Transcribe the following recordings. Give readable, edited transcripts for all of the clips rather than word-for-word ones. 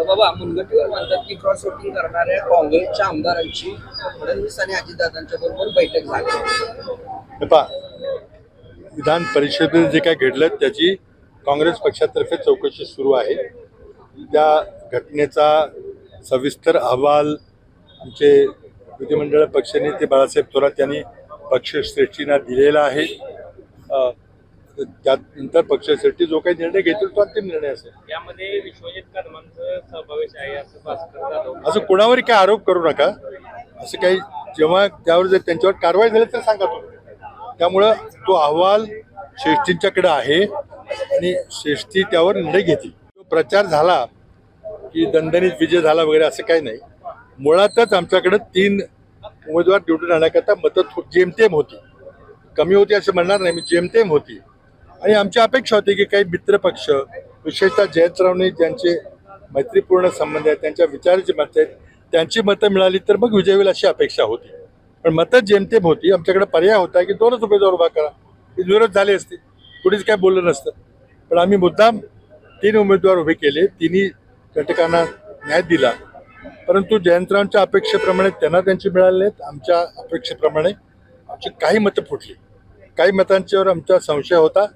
बाबा मुनगंटीवार म्हणतात की क्रॉस वोटिंग करणाऱ्या काँग्रेसच्या आमदारांची फडणवीस आणि अजितदादांच्या बरोबर बैठक झाली। विधान परिषदेत जे काय घडलं त्याची काँग्रेस पक्षातर्फे चौकशी सुरू आहे। त्या घटनेचा सविस्तर अहवाल आमचे विधिमंडळ पक्षनेते बाळासाहेब थोरात यांनी पक्षश्रेष्ठींना दिलेला आहे। त्यानंतर पक्षश्रेष्ठी जो काही निर्णय घेतील तो अंतिम निर्णय असेल। यामध्ये विश्वजित कदमांचा समावेश आहे असं भास्कर जाधव असं कोणावरही काय आरोप करू नका। असं काही जेव्हा त्यावर जर त्यांच्यावर कारवाई झाली तर सांगा तुम्ही। त्यामुळं तो अहवाल श्रेष्ठींच्याकडे आहे आणि श्रेष्ठी त्यावर निर्णय घेतील। प्रचार झाला की दणदणीत विजय झाला वगैरे असं काही नाही। मुळातच आमच्याकडे 3 उमेदवार निवडून आणण्याकरता मतं जेमतेम होती, कमी होती असं म्हणणार नाही मी, जेमतेम होती। आणि आमची अपेक्षा होती की काही मित्रपक्ष विशेषतः जयंतरावने ज्यांचे मैत्रीपूर्ण संबंध आहेत, त्यांच्या विचाराची मतं आहेत, त्यांची मतं मिळाली तर मग विजय होईल अशी अपेक्षा होती। पण मतं जेमतेम होती। आमच्याकडे पर्याय होता की 2च उमेदवार उभा करा, विरोध झाले असते, कुणीच काय बोललं नसतं। पण आम्ही मुद्दाम 3 उमेदवार उभे केले, तिन्ही घटकांना न्याय दिला। परंतु जयंतरावांच्या अपेक्षेप्रमाणे त्यांना त्यांची मिळाली नाहीत, आमच्या अपेक्षेप्रमाणे आमची काही मतं फुटली। काही मतांच्यावर आमचा संशय होता,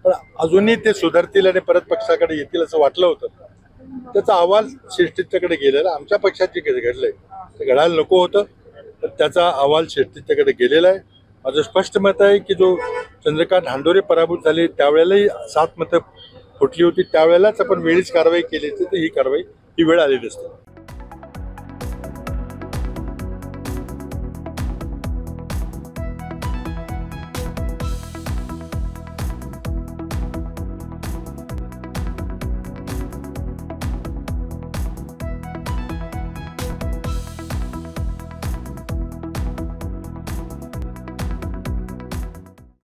पण अजूनही ते सुधारतील आणि परत पक्षाकडे येतील असं वाटलं होतं। त्याचा अहवाल श्रेष्ठींच्याकडे गेलेला, आमच्या पक्षात जे घडलंय ते घडायला नको होतं, तर त्याचा अहवाल श्रेष्ठींच्याकडे गेलेला आहे। माझं स्पष्ट मत आहे की जो चंद्रकांत हांडोरे पराभूत झाले त्यावेळेलाही 7 मतं फुटली होती, त्यावेळेलाच आपण वेळीच कारवाई केली असती तर ही कारवाई ही वेळ आलेली असते।